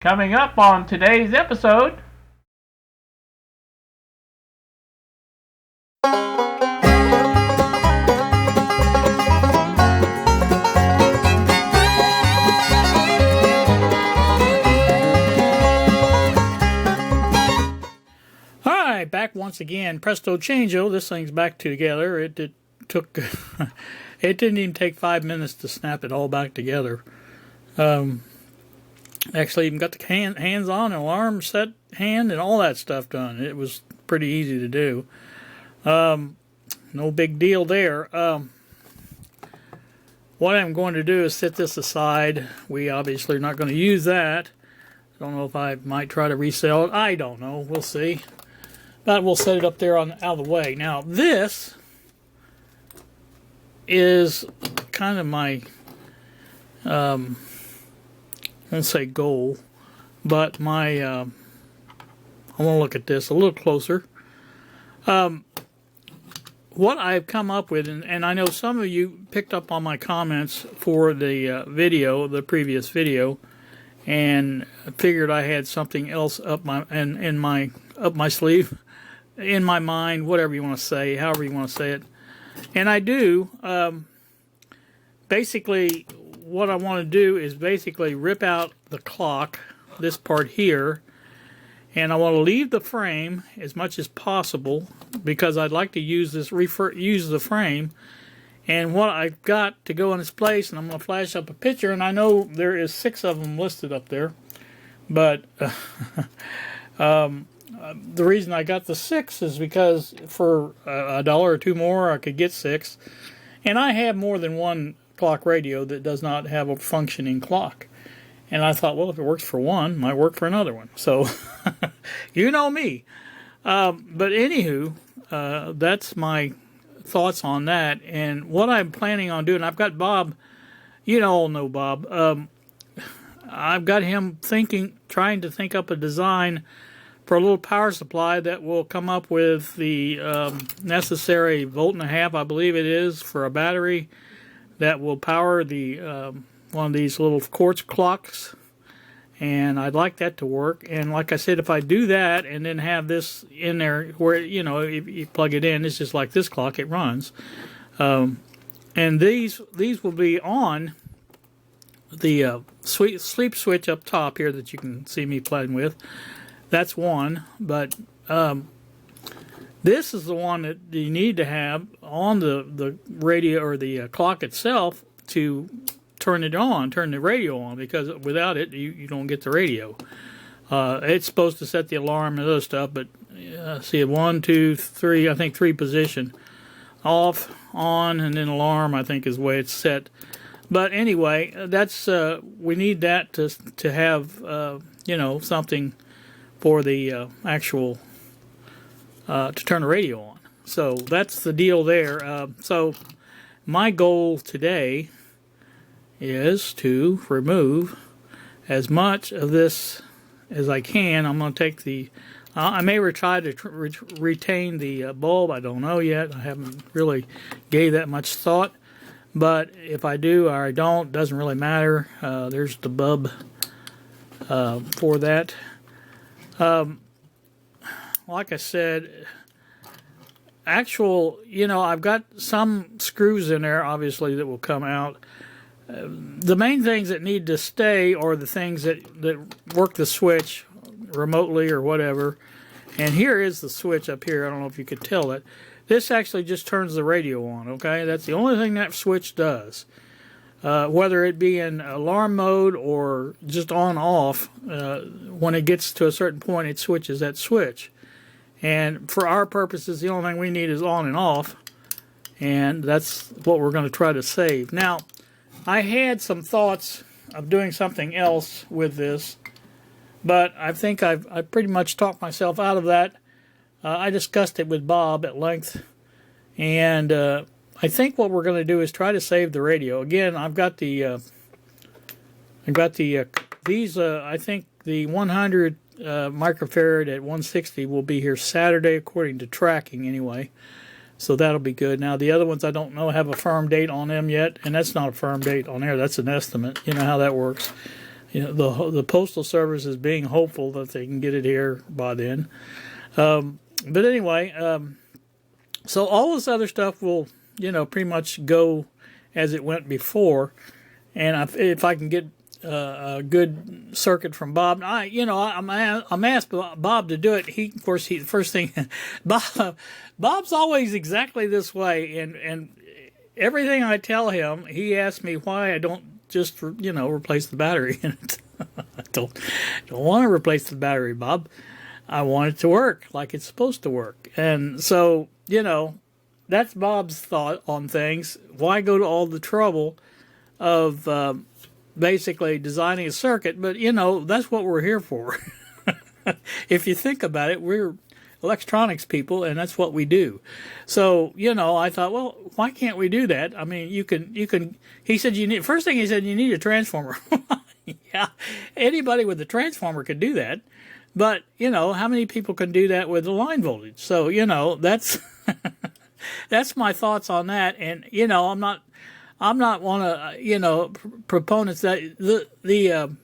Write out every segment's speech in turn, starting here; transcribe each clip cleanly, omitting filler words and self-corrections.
Coming up on today's episode. Alright, back once again. Presto changeo, this thing's back together. It took, it didn't even take 5 minutes to snap it all back together. Actually even got the hands on, alarm set hand, and all that stuff done. It was pretty easy to do. No big deal there. What I'm going to do is set this aside. We obviously are not going to use that. Don't know if I might try to resell it. I don't know. We'll see. But we'll set it up there out of the way. Now this is kind of my I won't say goal, but my, I want to look at this a little closer. What I've come up with, and I know some of you picked up on my comments for the video, the previous video, and figured I had something else up my sleeve, in my mind, whatever you want to say, however you want to say it. And I do. Basically, what I want to do is basically rip out the clock, this part here, and I want to leave the frame as much as possible because I'd like to use this use the frame. And what I've got to go in its place, and I'm going to flash up a picture, and I know there is 6 of them listed up there, but the reason I got the 6 is because for $1 or $2 more I could get 6, and I have more than one clock radio that does not have a functioning clock. And I thought, well, if it works for one, it might work for another one. So, you know me. But anywho, that's my thoughts on that. And what I'm planning on doing, I've got Bob, you all know Bob. I've got him trying to think up a design for a little power supply that will come up with the necessary 1.5 volt, I believe it is, for a battery that will power the one of these little quartz clocks, and I'd like that to work. And like I said, if I do that and then have this in there where, you know, if you plug it in, it's just like this clock, it runs. And these will be on the sleep switch up top here that you can see me playing with. That's one, but this is the one that you need to have on the radio or the clock itself to turn the radio on, because without it, you don't get the radio. It's supposed to set the alarm and other stuff, but see, 1, 2, 3, I think 3 position. Off, on, and then alarm, I think is the way it's set. But anyway, that's we need that to have, you know, something for the actual to turn the radio on. So that's the deal there. So my goal today is to remove as much of this as I can. I'm going to take the I may try to retain the bulb. I don't know yet. I haven't really gave that much thought. But if I do or I don't, doesn't really matter. There's the bulb for that. Like I said, you know, I've got some screws in there, obviously, that will come out. The main things that need to stay are the things that work the switch remotely or whatever. And here is the switch up here. I don't know if you could tell it. This actually just turns the radio on, okay? That's the only thing that switch does. Whether it be in alarm mode or just on-off, when it gets to a certain point, it switches that switch. And for our purposes, the only thing we need is on and off. And that's what we're going to try to save. Now, I had some thoughts of doing something else with this, but I think I've pretty much talked myself out of that. I discussed it with Bob at length, and I think what we're going to do is try to save the radio. Again, I've got the these. I think the 100 microfarad at 160 will be here Saturday, according to tracking anyway. So that'll be good. Now the other ones I don't know, have a firm date on them yet, and that's not a firm date on there. That's an estimate. You know how that works. the Postal Service is being hopeful that they can get it here by then. But anyway, so all this other stuff will, pretty much go as it went before. And if I can get a good circuit from Bob, I'm asked Bob to do it. The first thing, Bob's always exactly this way, and everything I tell him, he asks me why I don't just replace the battery in it. I don't want to replace the battery, Bob. I want it to work like it's supposed to work. And so, that's Bob's thought on things. Why go to all the trouble of basically designing a circuit? But, that's what we're here for. If you think about it, we're electronics people, and that's what we do. So, I thought, well, why can't we do that? I mean, you can, he said, first thing he said, you need a transformer. Yeah, anybody with a transformer could do that. But, how many people can do that with the line voltage? So, that's, that's my thoughts on that. And, I'm not one of, proponents that the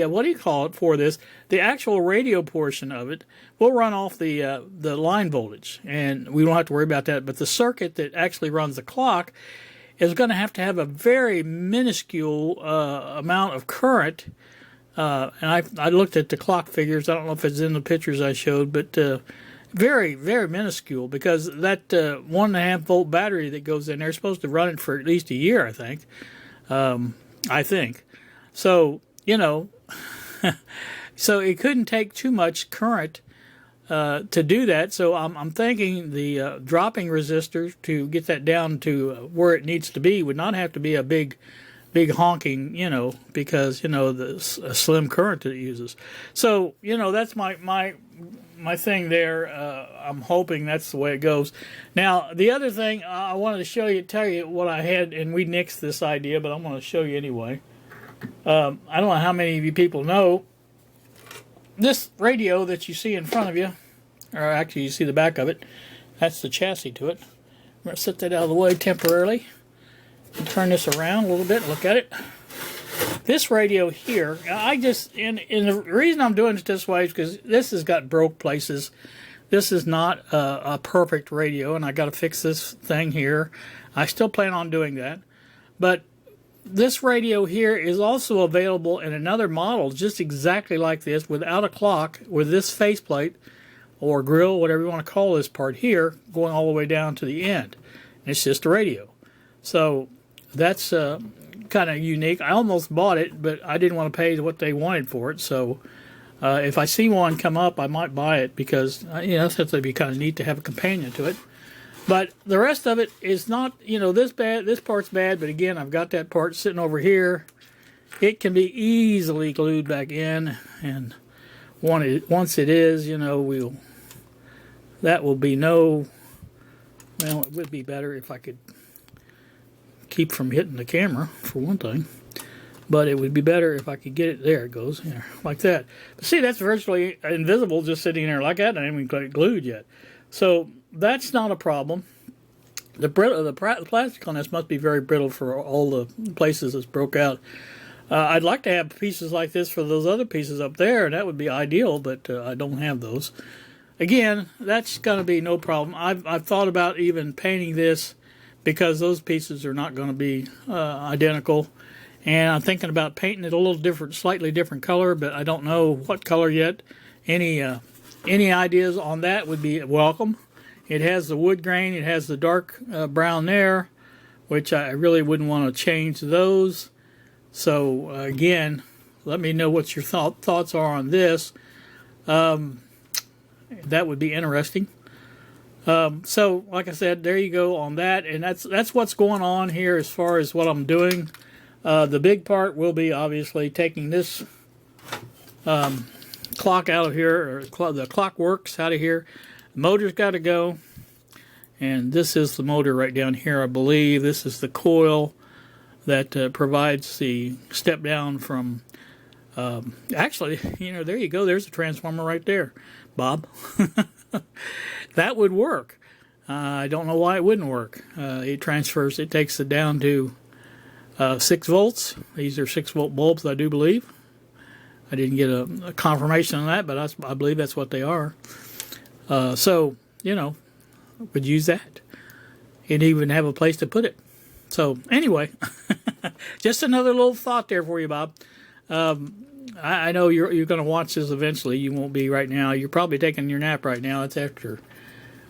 what do you call it for this? The actual radio portion of it will run off the line voltage, and we don't have to worry about that. But the circuit that actually runs the clock is going to have a very minuscule amount of current. And I looked at the clock figures. I don't know if it's in the pictures I showed, but very, very minuscule, because that 1.5 volt battery that goes in there is supposed to run it for at least a year, I think. So, so it couldn't take too much current to do that. So I'm thinking the dropping resistor to get that down to where it needs to be would not have to be a big honking, because, the slim current that it uses. So, that's my thing there. I'm hoping that's the way it goes. Now, the other thing I wanted to tell you what I had, and we nixed this idea, but I'm going to show you anyway. I don't know how many of you people know this radio that you see in front of you, or actually you see the back of it. That's the chassis to it. I'm going to set that out of the way temporarily and turn this around a little bit and look at it. This radio here, and the reason I'm doing it this way is because this has got broke places. This is not a perfect radio, and I got to fix this thing here. I still plan on doing that, but this radio here is also available in another model just exactly like this, without a clock, with this faceplate or grill, whatever you want to call this part here, going all the way down to the end. And it's just a radio. So that's kind of unique. I almost bought it, but I didn't want to pay what they wanted for it. So if I see one come up, I might buy it, because it'd be kind of neat to have a companion to it. But the rest of it is not, this bad. This part's bad, but again, I've got that part sitting over here. It can be easily glued back in, and once it is, that will be well, it would be better if I could keep from hitting the camera, for one thing. But it would be better if I could get it. There it goes, like that. But see, that's virtually invisible, just sitting there like that, and I haven't even got it glued yet. So that's not a problem. The plastic on this must be very brittle for all the places it's broke out. I'd like to have pieces like this for those other pieces up there, and that would be ideal, but I don't have those. Again, that's going to be no problem. I've thought about even painting this, because those pieces are not going to be identical. And I'm thinking about painting it a little different, slightly different color, but I don't know what color yet. Any ideas on that would be welcome. It has the wood grain. It has the dark brown there, which I really wouldn't want to change those. So again, let me know what your thoughts are on this. That would be interesting. So like I said, there you go on that, and that's what's going on here as far as what I'm doing. The big part will be obviously taking this clock out of here, or the clock works out of here. The motor's got to go, and this is the motor right down here, I believe. This is the coil that provides the step down from. Actually, there you go. There's a transformer right there, Bob. That would work. I don't know why it wouldn't work. It transfers. It takes it down to 6 volts. These are 6-volt bulbs, I do believe. I didn't get a confirmation on that, but I believe that's what they are. So, you know, would use that. And even have a place to put it. So, anyway, just another little thought there for you, Bob. I know you're going to watch this eventually. You won't be right now. You're probably taking your nap right now. It's after,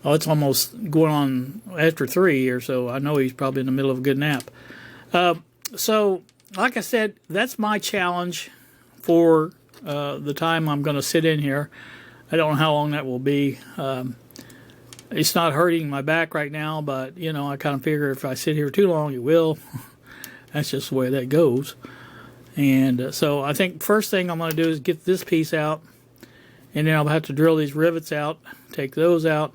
it's almost going on after 3 or so. I know he's probably in the middle of a good nap. So, like I said, that's my challenge for the time I'm going to sit in here. I don't know how long that will be. It's not hurting my back right now, but, you know, I kind of figure if I sit here too long, it will. That's just the way that goes. And so I think first thing I'm going to do is get this piece out, and then I'll have to drill these rivets out, take those out.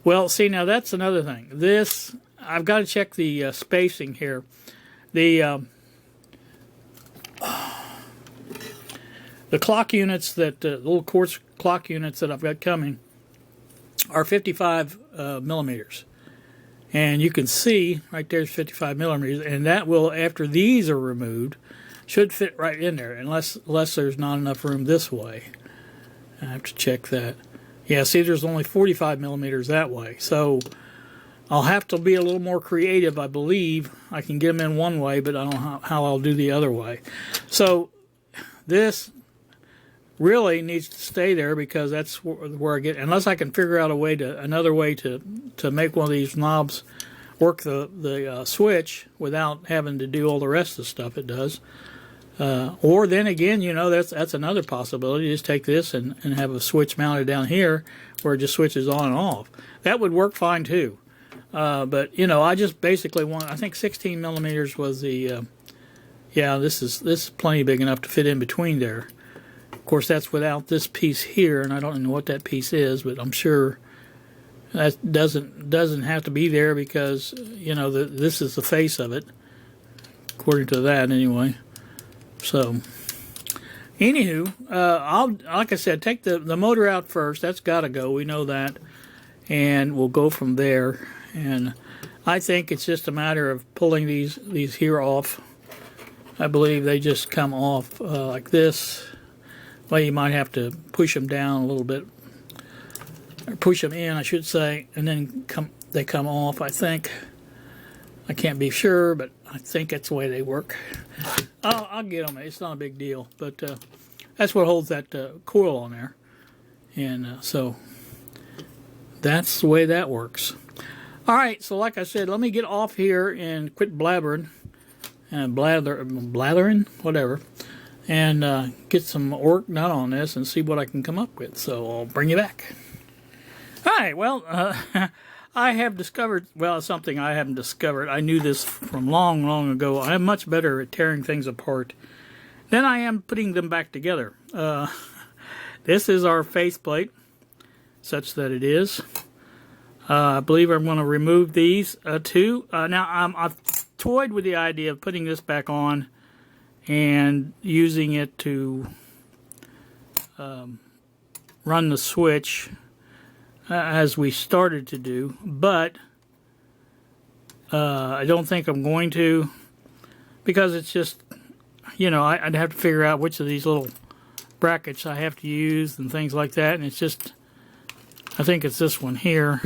Well, see, now that's another thing. This, I've got to check the spacing here. The clock units that, little quartz clock units that I've got coming are 55 millimeters. And you can see right there's 55 millimeters, and that will, after these are removed, should fit right in there, unless there's not enough room this way. I have to check that. Yeah, see, there's only 45 millimeters that way. So I'll have to be a little more creative, I believe. I can get them in one way, but I don't know how I'll do the other way. So this really needs to stay there, because that's where I get, unless I can figure out another way to make one of these knobs work the switch without having to do all the rest of the stuff it does. Or then again, you know, that's another possibility. Just take this and have a switch mounted down here where it just switches on and off. That would work fine too. But you know, I just basically want, I think 16 millimeters was the, yeah, this is plenty big enough to fit in between there. Of course, that's without this piece here, and I don't know what that piece is, but I'm sure that doesn't have to be there, because you know this is the face of it, according to that anyway. So, anywho, I'll, like I said, take the motor out first. That's got to go. We know that, and we'll go from there. And I think it's just a matter of pulling these here off. I believe they just come off like this. Well, you might have to push them down a little bit, or push them in, I should say, and then they come off, I think. I can't be sure, but I think that's the way they work. I'll get them. It's not a big deal, but that's what holds that coil on there. And so that's the way that works. All right, so like I said, let me get off here and quit blabbering, blathering, whatever, and get some work done on this and see what I can come up with. So I'll bring you back. All right, well, I have discovered, well, something I haven't discovered. I knew this from long, long ago. I am much better at tearing things apart than I am putting them back together. This is our faceplate, such that it is. I believe I'm going to remove these too. Now, I've toyed with the idea of putting this back on and using it to run the switch as we started to do, but I don't think I'm going to, because it's just, you know, I'd have to figure out which of these little brackets I have to use and things like that, and it's just, I think it's this one here,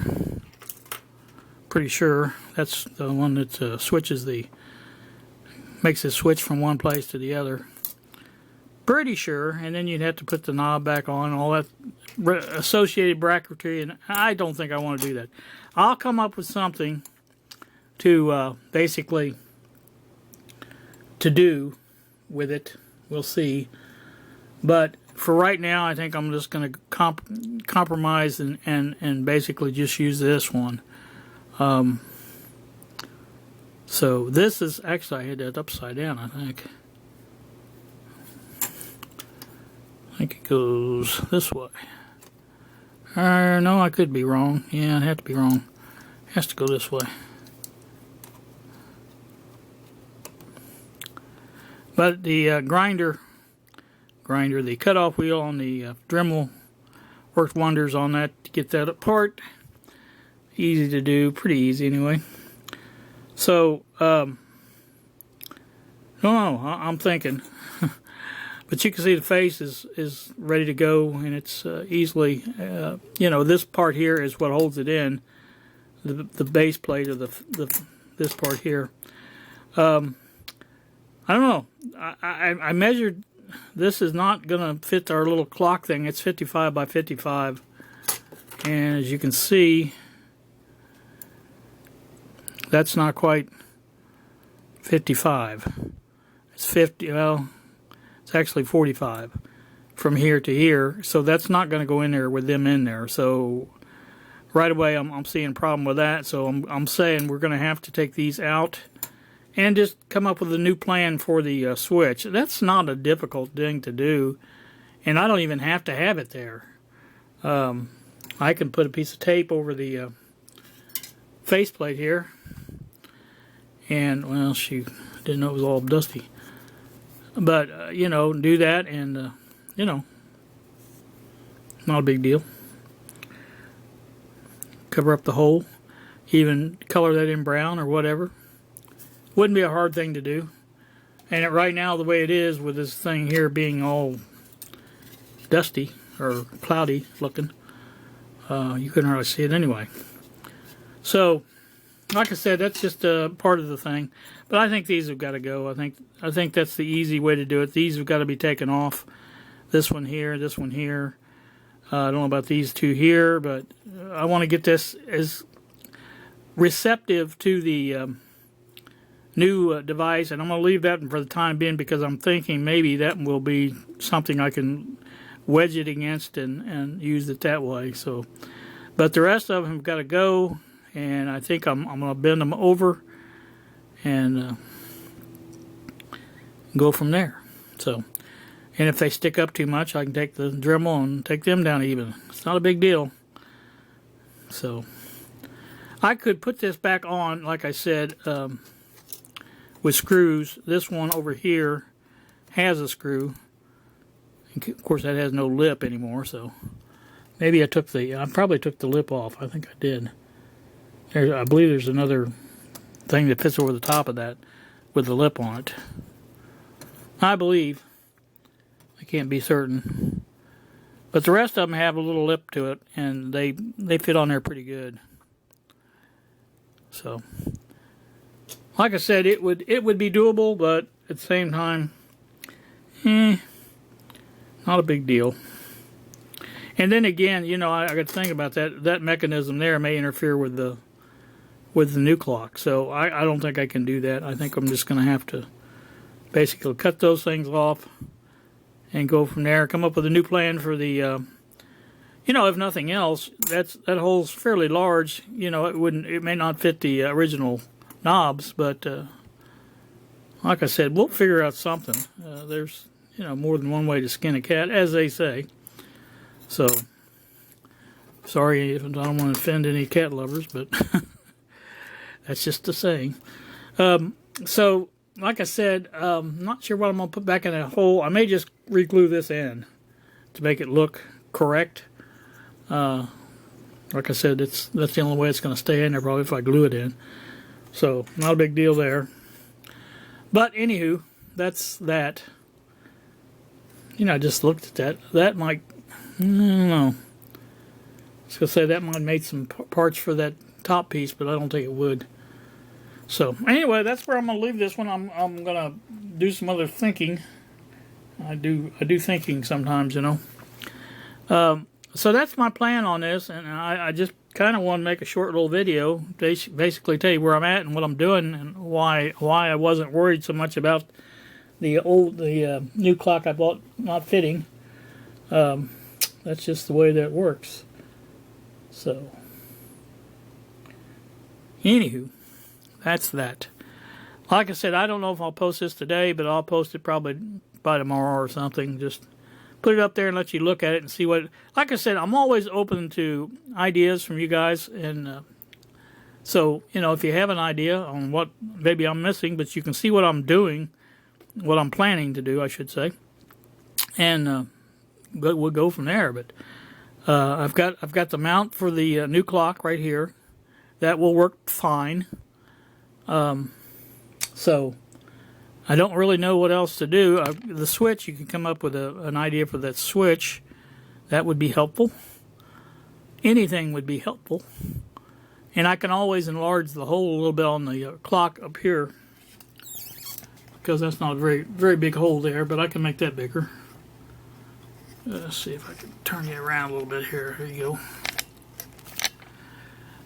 pretty sure that's the one that switches makes it switch from one place to the other, pretty sure. And then you'd have to put the knob back on, all that associated bracketry, and I don't think I want to do that. I'll come up with something to basically to do with it. We'll see. But for right now, I think I'm just going to compromise and basically just use this one. So this is, actually I had that upside down, I think. I think it goes this way. No, I could be wrong. Yeah, I'd have to be wrong. It has to go this way. But the grinder, the cutoff wheel on the Dremel worked wonders on that to get that apart. Easy to do, pretty easy anyway. So No, I'm thinking. But you can see the face is ready to go, and it's easily, you know, this part here is what holds it in, the base plate of this part here. I don't know. I measured. This is not going to fit our little clock thing. It's 55 by 55, and as you can see, that's not quite 55. It's 50. Well, it's actually 45 from here to here, so that's not going to go in there with them in there. So right away, I'm seeing a problem with that. So I'm saying we're going to have to take these out and just come up with a new plan for the switch. That's not a difficult thing to do, and I don't even have to have it there. I can put a piece of tape over the faceplate here, and, well, she didn't know it was all dusty. But, you know, do that, and, you know, not a big deal. Cover up the hole, even color that in brown or whatever. Wouldn't be a hard thing to do. And right now, the way it is, with this thing here being all dusty or cloudy looking, you couldn't really see it anyway. So, like I said, that's just a part of the thing. But I think these have got to go. I think that's the easy way to do it. These have got to be taken off. This one here, this one here. I don't know about these two here, but I want to get this as receptive to the new device, and I'm going to leave that for the time being because I'm thinking maybe that will be something I can wedge it against and use it that way. So, but the rest of them have got to go, and I think I'm going to bend them over and go from there. So, and if they stick up too much, I can take the Dremel and take them down even. It's not a big deal. So, I could put this back on, like I said, with screws. This one over here has a screw. Of course, that has no lip anymore, so maybe I probably took the lip off. I think I did. I believe there's another thing that fits over the top of that with the lip on it. I believe. I can't be certain. But the rest of them have a little lip to it, and they fit on there pretty good. So, like I said, it would be doable, but at the same time, not a big deal. And then again, you know, I got to think about that. That mechanism there may interfere with the new clock, so I don't think I can do that. I think I'm just going to have to basically cut those things off and go from there. Come up with a new plan for the, you know, if nothing else, that hole's fairly large. You know, it may not fit the original knobs, but like I said, we'll figure out something. There's, you know, more than one way to skin a cat, as they say. So, sorry if I don't want to offend any cat lovers, but that's just the saying. So, like I said, I'm not sure what I'm going to put back in that hole. I may just re-glue this in to make it look correct. Like I said, that's the only way it's going to stay in there, probably, if I glue it in. So, not a big deal there. But, anywho, that's that. You know, I just looked at that. That might, I don't know. I was going to say that might have made some parts for that top piece, but I don't think it would. So, anyway, that's where I'm going to leave this one. I'm going to do some other thinking. I do thinking sometimes, you know. So that's my plan on this, and I just kind of want to make a short little video, basically tell you where I'm at and what I'm doing, and why I wasn't worried so much about the new clock I bought not fitting. That's just the way that works. So, anywho, that's that. Like I said, I don't know if I'll post this today, but I'll post it probably by tomorrow or something. Just put it up there and let you look at it and see what. Like I said, I'm always open to ideas from you guys, and so, you know, if you have an idea on what maybe I'm missing, but you can see what I'm doing, what I'm planning to do, I should say, and we'll go from there. But I've got the mount for the new clock right here. That will work fine. So I don't really know what else to do. The switch, you can come up with an idea for that switch. That would be helpful. Anything would be helpful. And I can always enlarge the hole a little bit on the clock up here, because that's not a very big hole there, but I can make that bigger. Let's see if I can turn you around a little bit here. There you go.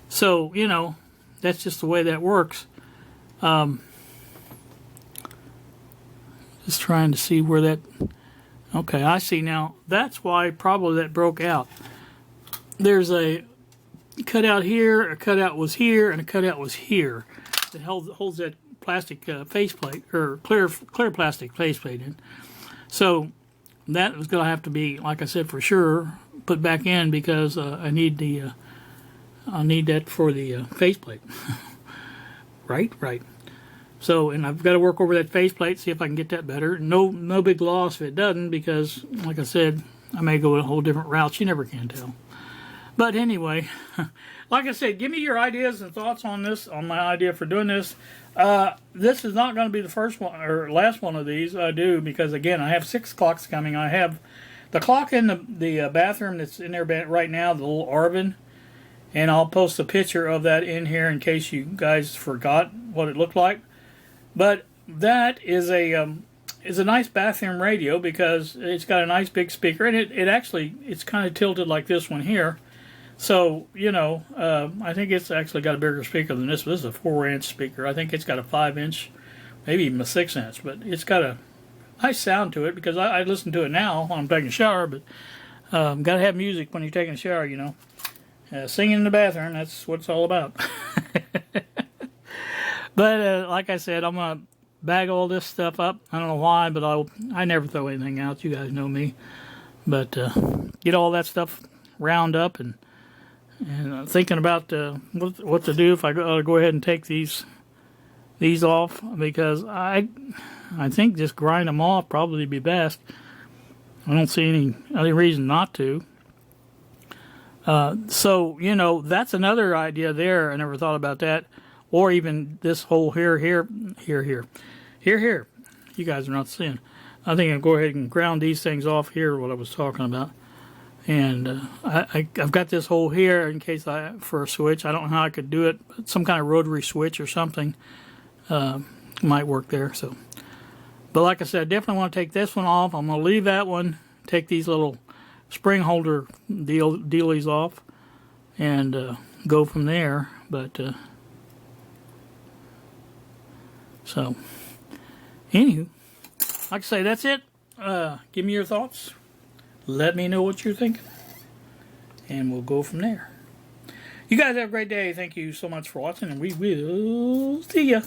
So, you know, that's just the way that works. Just trying to see where that... Okay, I see now. That's why probably that broke out. There's a cutout here, a cutout was here, and a cutout was here. It holds that plastic faceplate, or clear plastic faceplate in. So that was going to have to be, like I said, for sure, put back in, because I need that for the faceplate. Right. So, and I've got to work over that faceplate, see if I can get that better. No big loss if it doesn't, because, like I said, I may go a whole different route. You never can tell. But anyway, like I said, give me your ideas and thoughts on this, on my idea for doing this. This is not going to be the first one or last one of these I do, because again, I have 6 clocks coming. I have the clock in the bathroom that's in there right now, the little Arvin, and I'll post a picture of that in here in case you guys forgot what it looked like. But that is a nice bathroom radio, because it's got a nice big speaker, and it's kind of tilted like this one here. So, you know, I think it's actually got a bigger speaker than this. This is a 4-inch speaker. I think it's got a 5-inch, maybe even a 6-inch, but it's got a nice sound to it, because I listen to it now when I'm taking a shower, but got to have music when you're taking a shower, you know. Singing in the bathroom, that's what it's all about. But like I said, I'm going to bag all this stuff up. I don't know why, but I never throw anything out. You guys know me. But get all that stuff round up, and thinking about what to do if I go ahead and take these off, because I think just grind them off probably be best. I don't see any reason not to. So, you know, that's another idea there. I never thought about that. Or even this hole here. You guys are not seeing. I think I'll go ahead and ground these things off here, what I was talking about. And I've got this hole here in case for a switch. I don't know how I could do it. But some kind of rotary switch or something might work there. So, but like I said, I definitely want to take this one off. I'm going to leave that one. Take these little spring holder dealies off, and go from there. But so, anywho, like I say, that's it. Give me your thoughts. Let me know what you're thinking, and we'll go from there. You guys have a great day. Thank you so much for watching, and we will see ya.